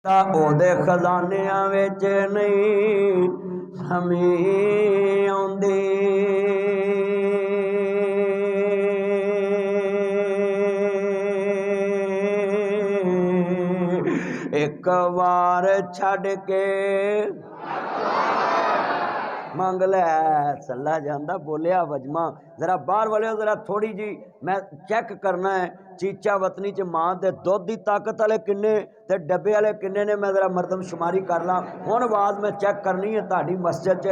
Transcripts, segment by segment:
ਉਹਦੇ ਖਜ਼ਾਨਿਆਂ ਵਿੱਚ ਨਹੀਂ ਹਮੀ ਆਉਂਦੀ। ਇੱਕ ਵਾਰ ਛੱਡ ਕੇ ਮੰਗ ਲੈ। ਸੱਲਾ ਜਾਂਦਾ ਬੋਲਿਆ ਵਜਮਾ ਜ਼ਰਾ ਬਾਹਰ ਵਾਲਿਓ ਜ਼ਰਾ ਥੋੜੀ ਜੀ ਮੈਂ ਚੈੱਕ ਕਰਨਾ ਹੈ ਚੀਚਾ ਵਤਨੀ ਚ ਮਾਂ ਦੇ ਦੁੱਧ ਦੀ ਤਾਕਤ ਵਾਲੇ ਕਿੰਨੇ ਤੇ ਡੱਬੇ ਵਾਲੇ ਕਿੰਨੇ ਨੇ। ਮੈਂ ਜ਼ਰਾ ਮਰਦਮਸ਼ੁਮਾਰੀ ਕਰ ਲਾਂ ਹੁਣ ਆਵਾਜ਼ ਮੈਂ ਚੈੱਕ ਕਰਨੀ ਹੈ ਤੁਹਾਡੀ ਮਸਜਿਦ 'ਚ।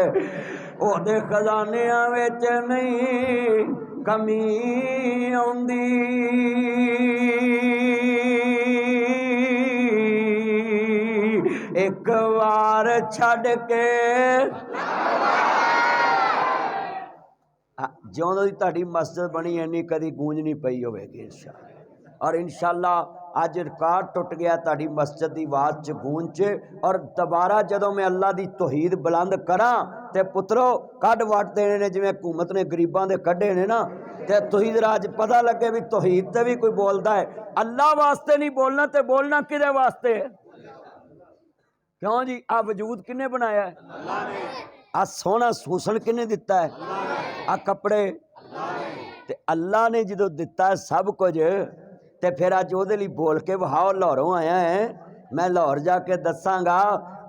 ਉਹਦੇ ਖਜ਼ਾਨਿਆਂ ਵਿੱਚ ਨਹੀਂ ਕਮੀ ਆਉਂਦੀ। ਇੱਕ ਵਾਰ ਛੱਡ ਕੇ ਜਿਉਂ ਦੀ ਤੁਹਾਡੀ ਮਸਜਿਦ ਬਣੀ ਇੰਨੀ ਕਦੀ ਗੂੰਜ ਨਹੀਂ ਪਈ ਹੋਵੇਗੀ ਇਨਸ਼ਾਅੱਲਾ। ਔਰ ਇਨਸ਼ਾਅੱਲਾ ਅੱਜ ਰਿਕਾਰਡ ਟੁੱਟ ਗਿਆ ਤੁਹਾਡੀ ਮਸਜਿਦ ਦੀ ਆਵਾਜ਼ 'ਚ ਗੂੰਜ 'ਚ। ਔਰ ਦੁਬਾਰਾ ਜਦੋਂ ਮੈਂ ਅੱਲਾ ਦੀ ਤੌਹੀਦ ਬੁਲੰਦ ਕਰਾਂ ਤੇ ਪੁੱਤਰੋ ਕੱਢ ਵੱਟ ਦੇਣੇ ਨੇ ਜਿਵੇਂ ਹਕੂਮਤ ਨੇ ਗਰੀਬਾਂ ਦੇ ਕੱਢੇ ਨੇ ਨਾ। ਤੇ ਤੁਸੀਂ ਜ਼ਰਾ ਅੱਜ ਪਤਾ ਲੱਗੇ ਵੀ ਤੌਹੀਦ ਤੇ ਵੀ ਕੋਈ ਬੋਲਦਾ ਹੈ। ਅੱਲਾ ਵਾਸਤੇ ਨਹੀਂ ਬੋਲਣਾ ਤੇ ਬੋਲਣਾ ਕਿਹਦੇ ਵਾਸਤੇ ਹੈ? ਕਿਉਂ ਜੀ ਆ ਵਜੂਦ ਕਿਹਨੇ ਬਣਾਇਆ ਹੈ? ਅੱਲਾ ਨੇ। ਆ ਸੋਹਣਾ ਹੁਸਨ ਕਿਹਨੇ ਦਿੱਤਾ ਹੈ? ਆ ਕੱਪੜੇ ਤੇ ਅੱਲਾ ਨੇ ਜਦੋਂ ਦਿੱਤਾ ਸਭ ਕੁਝ ਤੇ ਫਿਰ ਅੱਜ ਉਹਦੇ ਲਈ ਬੋਲ ਕੇ ਵਹਾਓ ਲਾਹੌਰੋਂ ਆਇਆ ਹੈ। ਮੈਂ ਲਾਹੌਰ ਜਾ ਕੇ ਦੱਸਾਂਗਾ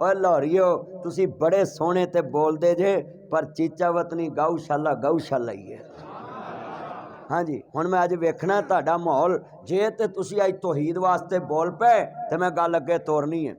ਓਏ ਲਾਹੌਰੀਓ ਤੁਸੀਂ ਬੜੇ ਸੋਹਣੇ ਤੇ ਬੋਲਦੇ ਜੇ ਪਰ ਚੀਚਾ ਵਤਨੀ ਗਊਸ਼ਾਲਾ ਹੀ ਹੈ। ਹਾਂਜੀ ਹੁਣ ਮੈਂ ਅੱਜ ਵੇਖਣਾ ਤੁਹਾਡਾ ਮਾਹੌਲ। ਜੇ ਤੇ ਤੁਸੀਂ ਅੱਜ ਤੌਹੀਦ ਵਾਸਤੇ ਬੋਲ ਪਏ ਤੇ ਮੈਂ ਗੱਲ ਅੱਗੇ ਤੋਰਨੀ ਹੈ।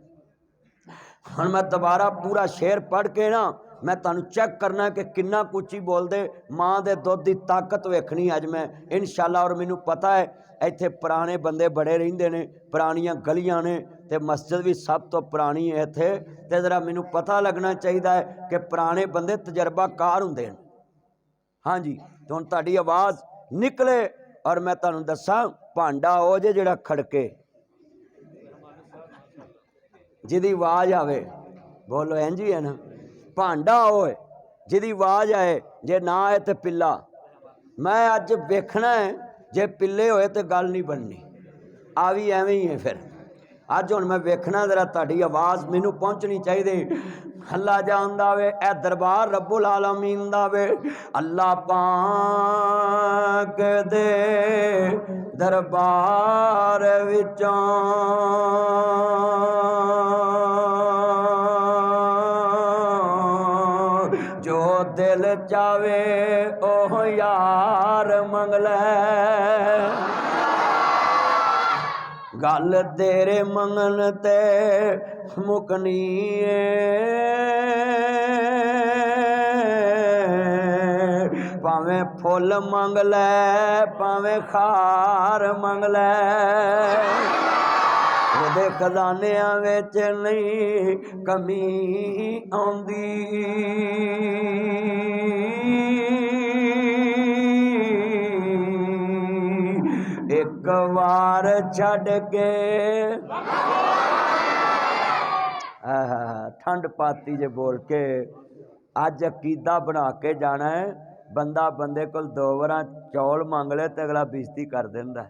ਹੁਣ ਮੈਂ ਦੁਬਾਰਾ ਪੂਰਾ ਸ਼ੇਰ ਪੜ੍ਹ ਕੇ ਨਾ ਮੈਂ ਤੁਹਾਨੂੰ ਚੈੱਕ ਕਰਨਾ ਕਿ ਕਿੰਨਾ ਕੁੱਚੀ ਬੋਲਦੇ। ਮਾਂ ਦੇ ਦੁੱਧ ਦੀ ਤਾਕਤ ਵੇਖਣੀ ਅੱਜ ਮੈਂ ਇਨਸ਼ਾਅੱਲਾ। ਔਰ ਮੈਨੂੰ ਪਤਾ ਹੈ ਇੱਥੇ ਪੁਰਾਣੇ ਬੰਦੇ ਬੜੇ ਰਹਿੰਦੇ ਨੇ, ਪੁਰਾਣੀਆਂ ਗਲੀਆਂ ਨੇ ਤੇ ਮਸਜਿਦ ਵੀ ਸਭ ਤੋਂ ਪੁਰਾਣੀ ਹੈ ਇੱਥੇ। ਤੇ ਜ਼ਰਾ ਮੈਨੂੰ ਪਤਾ ਲੱਗਣਾ ਚਾਹੀਦਾ ਹੈ ਕਿ ਪੁਰਾਣੇ ਬੰਦੇ ਤਜਰਬਾਕਾਰ ਹੁੰਦੇ ਨੇ। ਹਾਂਜੀ ਤੇ ਹੁਣ ਤੁਹਾਡੀ ਆਵਾਜ਼ ਨਿਕਲੇ ਔਰ ਮੈਂ ਤੁਹਾਨੂੰ ਦੱਸਾਂ ਭਾਂਡਾ ਉਹ ਜੇ ਜਿਹੜਾ ਖੜਕੇ ਜਿਹਦੀ ਆਵਾਜ਼ ਆਵੇ ਬੋਲੋ ਇੰਝ ਹੀ ਹੈ ਨਾ। ਭਾਂਡਾ ਹੋਏ ਜਿਹਦੀ ਆਵਾਜ਼ ਆਏ ਜੇ ਨਾ ਆਏ ਤੇ ਪਿੱਲਾ। ਮੈਂ ਅੱਜ ਵੇਖਣਾ ਹੈ ਜੇ ਪਿੱਲੇ ਹੋਏ ਤੇ ਗੱਲ ਨਹੀਂ ਬਣਨੀ। ਆ ਵੀ ਐਵੇਂ ਹੀ ਹੈ ਫਿਰ। ਅੱਜ ਹੁਣ ਮੈਂ ਵੇਖਣਾ ਜ਼ਰਾ ਤੁਹਾਡੀ ਆਵਾਜ਼ ਮੈਨੂੰ ਪਹੁੰਚਣੀ ਚਾਹੀਦੀ। ਅੱਲਾ ਜਾਣਦਾ ਵੇ ਇਹ ਦਰਬਾਰ ਰੱਬੁਲ ਆਲਮੀਨ ਦਾ ਵੇ। ਅੱਲਾ ਪਾਕ ਦੇ ਦਰਬਾਰ ਵਿੱਚੋਂ ਜੋ ਦਿਲ ਚਾਵੇ ਉਹ ਯਾਰ ਮੰਗ ਲੈ। ਗੱਲ ਤੇਰੇ ਮੰਗਣ ਤੇ ਮੁਕਨੀ ਏ ਭਾਵੇਂ ਫੁੱਲ ਮੰਗ ਲੈ ਭਾਵੇਂ ਖਾਰ ਮੰਗ ਲੈ। ਉਹਦੇ ਖਜ਼ਾਨਿਆਂ ਵਿੱਚ ਨਹੀਂ ਕਮੀ ਆਉਂਦੀ। ਇੱਕ ਵਾਰ ਛੱਡ ਕੇ ਠੰਡ ਪਾਤੀ ਜੇ ਬੋਲ ਕੇ। ਅੱਜ ਅਕੀਦਾ ਬਣਾ ਕੇ ਜਾਣਾ ਹੈ। ਬੰਦਾ ਬੰਦੇ ਕੋਲ 2 ਵਾਰਾਂ ਚੌਲ ਮੰਗ ਲੈ ਤੇ ਅਗਲਾ ਬੇਇੱਜ਼ਤੀ ਕਰ ਦਿੰਦਾ।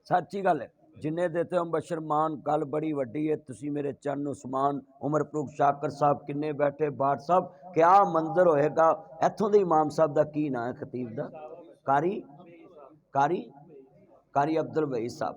ਸੱਚੀ ਗੱਲ ਹੈ। ਜਿੰਨੇ ਦਿੱਤੇ ਹੋ ਬਸ਼ਰ ਮਾਨ ਗੱਲ ਬੜੀ ਵੱਡੀ ਹੈ। ਤੁਸੀਂ ਮੇਰੇ ਚੰਨ ਉਸਮਾਨ ਉਮਰ ਫਰੂਕ ਸ਼ਾਕਰ ਸਾਹਿਬ ਕਿੰਨੇ ਬੈਠੇ ਬਾਠ ਸਾਹਿਬ ਕਿਆ ਮੰਜ਼ਰ ਹੋਏਗਾ। ਇੱਥੋਂ ਦੇ ਇਮਾਮ ਸਾਹਿਬ ਦਾ ਕੀ ਨਾਂ ਹੈ ਖਤੀਬ ਦਾ? ਕਾਰੀ ਅਬਦੁਲ ਵਈ ਸਾਹਿਬ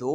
2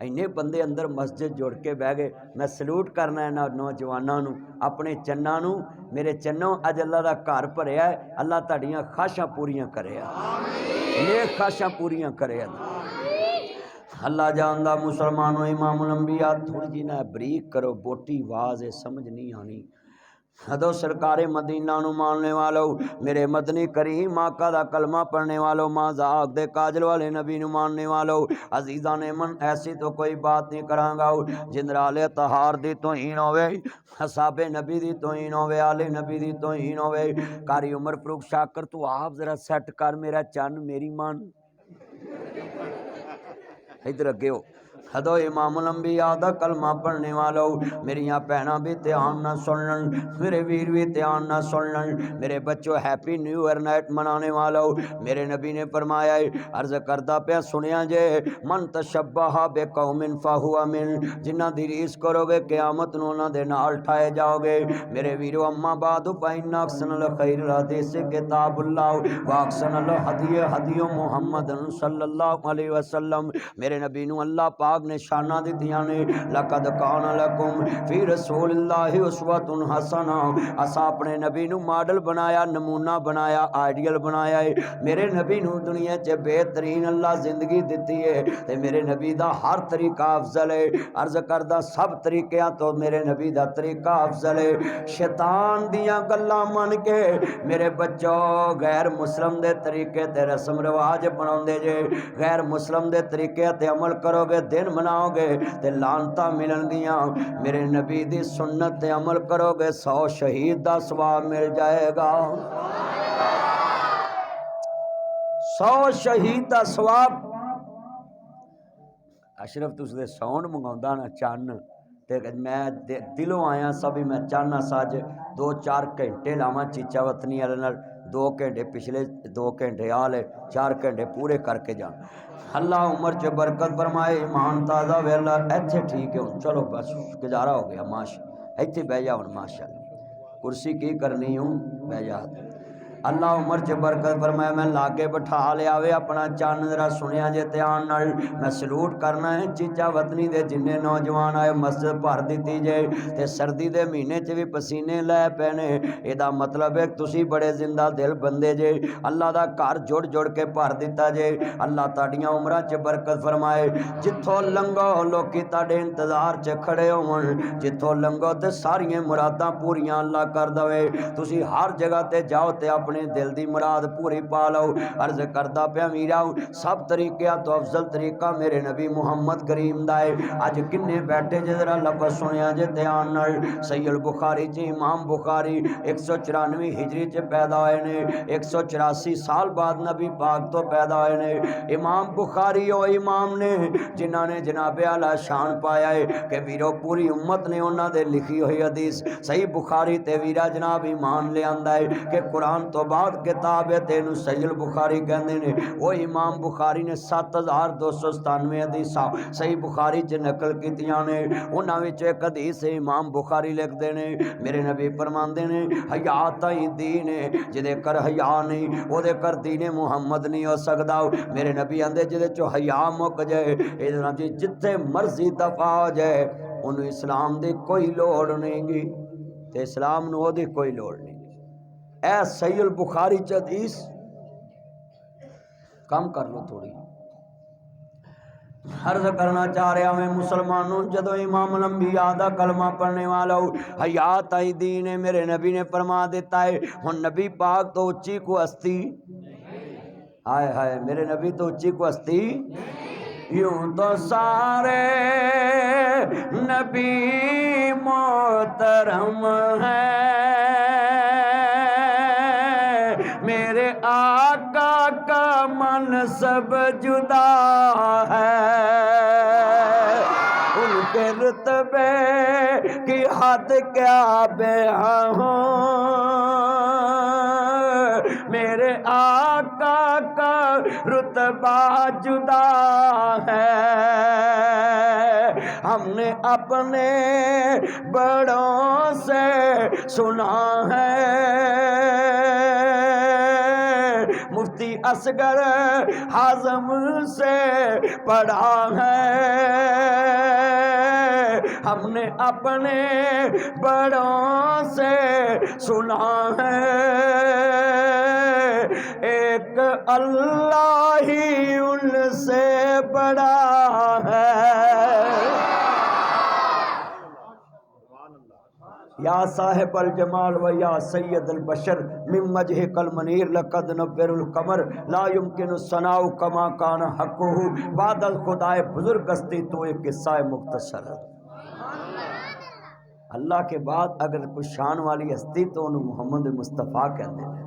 ਇੰਨੇ ਬੰਦੇ ਅੰਦਰ ਮਸਜਿਦ ਜੁੜ ਕੇ ਬਹਿ ਗਏ। ਮੈਂ ਸਲੂਟ ਕਰਨਾ ਇਹਨਾਂ ਨੌਜਵਾਨਾਂ ਨੂੰ ਆਪਣੇ ਚੰਨਾਂ ਨੂੰ। ਮੇਰੇ ਚੰਨੋਂ ਅੱਜ ਅੱਲਾ ਦਾ ਘਰ ਭਰਿਆ ਹੈ। ਅੱਲਾ ਤੁਹਾਡੀਆਂ ਖਾਸ਼ਾਂ ਪੂਰੀਆਂ ਕਰੇ ਨੇਕ ਖਾਸ਼ਾਂ ਪੂਰੀਆਂ ਕਰੇ। ਅੱਲਾ ਜਾਣਦਾ ਮੁਸਲਮਾਨੋ ਇਮਾਮੁਲ ਅੰਬਿਆ ਥੋੜੀ ਜਿਹੀ ਨਾ ਬਰੀਕ ਕਰੋ ਬੋਟੀ ਆਵਾਜ਼ ਹੈ ਸਮਝ ਨਹੀਂ ਆਣੀ। ادو سرکار مدینہ نو ماننے والو، میرے مدنی کریم آقا دا کلمہ پڑھنے والو، ماں ذاق دے کاجل والے نبی نو ماننے والو، عزیزان من ایسی تو کوئی بات نہیں کرانگا جنرال طہار دی توہین ہوئے، اصحاب نبی دی توہین ہوئے، آل نبی دی توہین ہوئے۔ قاری عمر فاروق شاکر تو آپ ذرا سیٹ کر میرا چن میری مان ادھر اگے ہو۔ ہدو امام الانبیاء دا کلمہ پڑھنے والو، میریاں پہنا بھی دھیان نہ سنن، میرے ویر بھی دھیان نہ سنن، میرے بچوں ہیپی نیو ایئر نائٹ منانے والو، میرے نبی نے فرمایا ہے، عرض کردہ پہ سنیا جے، من تشبہ بقوم فہو من، جنہ دی ریس کرو گے قیامت نو نہ دے نال ٹھائے جاؤ گے۔ میرے ویرو اما بعد فإن أحسن الخير الحديث کتاب اللہ واحسن الہدی ہدی محمد صلی اللہ علیہ وسلم۔ میرے نبی نو اللہ پاک نے شانہ دیتیاں نے، لقد کان لکم فی رسول اللہ اسوۃ حسنہ، اسا اپنے نبی نو ماڈل بنایا، نمونہ بنایا، آئیڈیل بنایا ہے۔ میرے نبی نو دنیا چ بہترین اللہ زندگی دیتی ہے تے میرے نبی دا ہر طریقہ افضل ہے۔ عرض کردہ سب طریقیاں تو میرے نبی دا طریقہ افضل ہے۔ شیطان دیاں گلاں من کے میرے بچوں غیر مسلم دے طریقے تے رسم رواج بناؤندے جے، غیر مسلم دے طریقے تے عمل کرو گے، دن مناؤ گے تے لعنتاں ملن گیاں۔ میرے نبی دی سنت تے عمل کرو گے 100 شہید دا ثواب مل جائے گا، 100 شہید دا ثواب۔ اشرف تس دے ساؤنڈ منگاؤندا نا چان تے میں دلوں آیا سبھی میں چاہنا ساج 2-4 گھنٹے لاواں چیچا وطنی والے نال، 2 گھنٹے پچھلے 2 گھنٹے آلے 4 گھنٹے پورے کر کے جان۔ اللہ عمر چ برکت فرمائے، ایمان تازہ ویلا ایتھے ٹھیک ہے ہوں، چلو بس گزارا ہو گیا ماشاء ایتھے بہ جا ہوں ماشاءاللہ، کرسی کی کرنی ہوں بہ جا۔ اللہ عمر چ برکت فرمائے، میں لاگے بٹھا لیا وے اپنا چان ذرا سنیا جے دھیان نال، میں سلوٹ کرنا ہے چیچا وطنی دے جننے نوجوان آئے مسجد بھر دیتی جے تے سردی دے مہینے چ بھی پسینے لے پینے، اے دا مطلب ہے تسی بڑے زندہ دل بندے جے، اللہ دا گھر جڑ جڑ کے بھر دیتا جے۔ اللہ تاڑیاں عمرہ چ برکت فرمائے، جتھوں لنگو لوکی تاڑے انتظار چ کھڑے ہون، جتھوں لنگو تے ساریاں مراداں پوریاں اللہ کر دوے، تسی ہر جگہ تے جاؤ تے اپنے دل دی مراد پوری پا لو۔ عرض کردہ پہ میرا سب طریقہ تو افضل طریقہ میرے نبی محمد کریم دائے۔ آج کنے بیٹھے جے ذرا لفظ سنیا جے دھیان نال، صحیح البخاری چ امام بخاری 194 ہجری چ پیدا ہوئے نے، 184 سال بعد نبی پاک تو پیدا ہوئے نے۔ امام بخاری او امام نے جنہاں نے جناب اعلی شان پایا ہے کہ ویرو پوری امت نے انہاں دے لکھی ہوئی حدیث صحیح بخاری تے ویرا جناب ایمان لے آندا ہے کہ قرآن تو بعد کتاب ہے تینوں صحیح البخاری کہندے نے۔ وہ امام بخاری نے 7297 حدیثاں صحیح بخاری چ نقل کیتیاں نے، انہاں وچ ایک حدیث امام بخاری لکھدے نے، میرے نبی فرماندے نے حیا تائی دین ہے، جدے کر حیا نہیں او دے کر دین محمد نہیں ہو سکدا۔ میرے نبی آندے جدے چو حیا مک جائے اے جتھے مرضی دفع ہو جائے انہوں اسلام دی کوئی لوڑ نہیں گی تے اسلام نو او دی کوئی لوڑ نہیں گی۔ اے صحیح البخاری چ حدیث کم کر لو تھوڑی۔ عرض کرنا چاہ رہا میں مسلمانوں، جدو امام الانبیاء دا کلمہ پڑھنے والا حیات آئی دین ہے، میرے نبی نے فرما دیتا ہے ہن نبی پاک تو اچھی کو ہستی، ہائے ہائے میرے نبی تو اچھی کو ہستی، یوں تو سارے نبی محترم ہیں، میرے آقا کا منصب جدا ہے، ان کے رتبے کی حد کیا بیان ہوں، میرے آقا کا رتبہ جدا ہے، ہم نے اپنے بڑوں سے سنا ہے، مفتی اصغر حازم سے پڑھا ہے، ہم نے اپنے بڑوں سے سنا ہے، ایک اللہ ہی ان سے بڑا ہے، یا صاحب الجمال و یا سید البشر من وجہ کل منیر لقد نور القمر لا یمکن الثناء کما کان حقہ بعد الخدائے بزرگ ہستی تو ایک قصہ مختصر. اللہ کے بعد اگر کوئی شان والی ہستی تو انہوں محمد مصطفیٰ کہتے ہیں.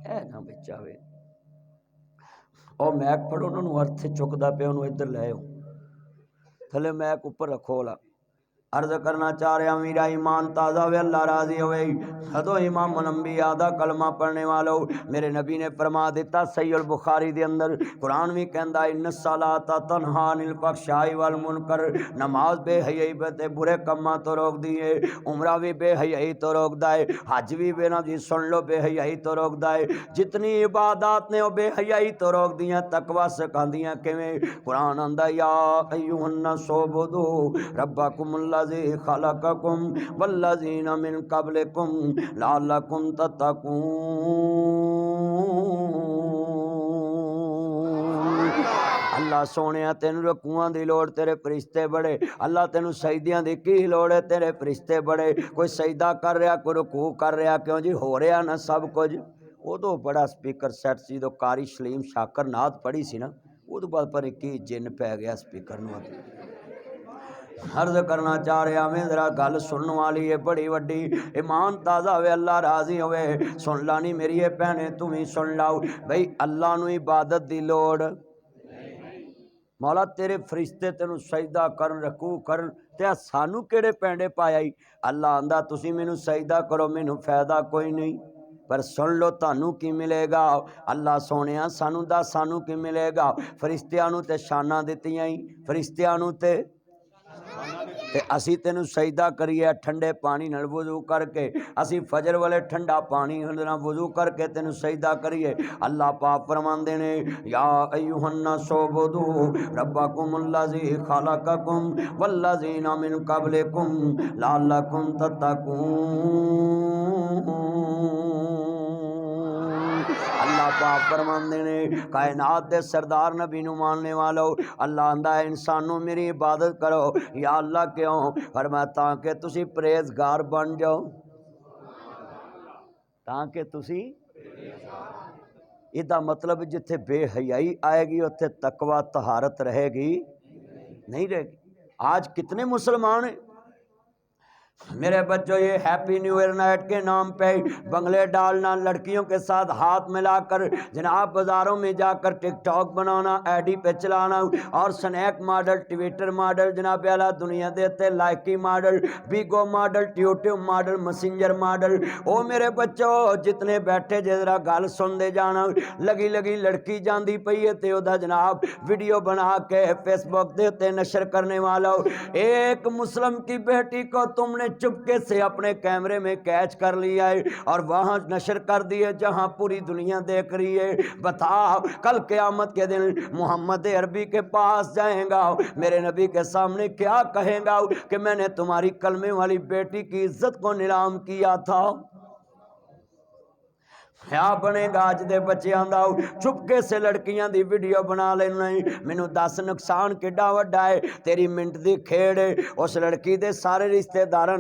اے نا بچہ وے او میک پڑھو انہوں نے ارتھ چکدا پہ انہوں ادھر لے آؤ تھلے میک اوپر رکھو لا. عرض کرنا چاہ رہے میرا ایمان تازہ ہوئے اللہ راضی ہوئے. حضو امام الانبیاء دا کلمہ پڑھنے والو میرے نبی نے فرما دیتا صحیح البخاری دے اندر قرآن بھی کہندا ان الصلاۃ تنہا عن الفحشاء والمنکر. نماز بے حیائی تے برے کماں تو روک دیے, عمرہ بھی بے حیائی تو روک دائے, حج بھی بے نہ جی سن لو بے حیائی تو روک دائے, جتنی عبادات نے وہ بے حیائی تو روک دیاں. تقوی سکھاندیاں کیویں قرآن آندا یا ایھا الناس اعبدوا ربکم الذی خلقکم والذین من قبلکم لعلکم تتقون. اللہ سونے تینوں رکوعاں دی لوڑ تیرے فرشتے بڑے, اللہ تینوں سجدیاں دی کی لوڑ ہے تیرے فرشتے بڑے. کوئی سجدہ کر رہا کوئی رکوع کر رہا کیوں جی ہو رہا نا سب کچھ. ادو بڑا سپیکر سیٹ سی دو قاری سلیم شاکر نعت پڑھی سی نا ادو بعد پر کی جن پہ گیا سپیکر نو. عرض کرنا چاہ رہا میں ذرا گل سننے والی ہے بڑی وڈی. ایمان تازہ ہوئے اللہ راضی ہوئے. سن لانی میری بہنیں تم ہی سن لاؤ بھئی اللہ نو عبادت دی لوڑ مولا تیرے فرشتے تینوں سجدہ کرن رکوع کرن تے سانو کیڑے پینڈے پایا ہی. اللہ آندا تسی مینوں سجدہ کرو مینوں فائدہ کوئی نہیں پر سن لو تانوں کی ملے گا. اللہ سونیا سانو دا سانو کی ملے گا. فرشتیاں نو تے شاناں دتیاں ہی فرشتیاں نو تے اسی تینوں سجدہ کریے ٹھنڈے پانی نال وضو کر کے, اسی فجر والے ٹھنڈا پانی نال وضو کر کے تینوں سجدہ کریے. اللہ پاک فرماندے نے یا ایھا الناس اعبدوا ربکم الذی خلقکم والذین من قبلکم لعلکم تتقون. اللہ پاک فرماندے نے کائنات دے سردار نبی نو ماننے والو اللہ آندا ہے انسانوں میری عبادت کرو. یا اللہ کیوں فرمایا تاکہ تسی پرہیزگار بن جاؤ, تاکہ تسی ادا مطلب جتھے بے حیائی آئے گی اتھے تقوی طہارت رہے گی نہیں رہے گی. آج کتنے مسلمان ہیں میرے بچوں یہ ہیپی نیو ایئر نائٹ کے نام پہ بنگلے ڈالنا, لڑکیوں کے ساتھ ہاتھ ملا کر جناب بازاروں میں جا کر ٹک ٹاک بنانا, آئی ڈی پہ چلانا اور سنیک ماڈل ٹویٹر ماڈل جناب اعلیٰ دنیا دیتے لائکی ماڈل بیگو ماڈل ٹیوٹیو ماڈل مسنجر ماڈل. او میرے بچوں جتنے بیٹھے جذرا گل سن دے جانا لگی لگی لڑکی جاندی پئی ہے تے دا جناب ویڈیو بنا کے فیس بک دیتے نشر کرنے والا. ایک مسلم کی بیٹی کو تم نے چپکے سے اپنے کیمرے میں کیچ کر لیا ہے اور وہاں نشر کر دیے جہاں پوری دنیا دیکھ رہی ہے. بتا کل قیامت کے دن محمد عربی کے پاس جائیں گا میرے نبی کے سامنے کیا کہیں گا کہ میں نے تمہاری کلمے والی بیٹی کی عزت کو نیلام کیا تھا. کیا بنے گا اج دے بچیاں دا چپکے سے لڑکیاں دی ویڈیو بنا لینا. مینوں دس نقصان کیڈا وڈا ہے. تیری منٹ دی کھیڑ اس لڑکی دے سارے رشتہ داراں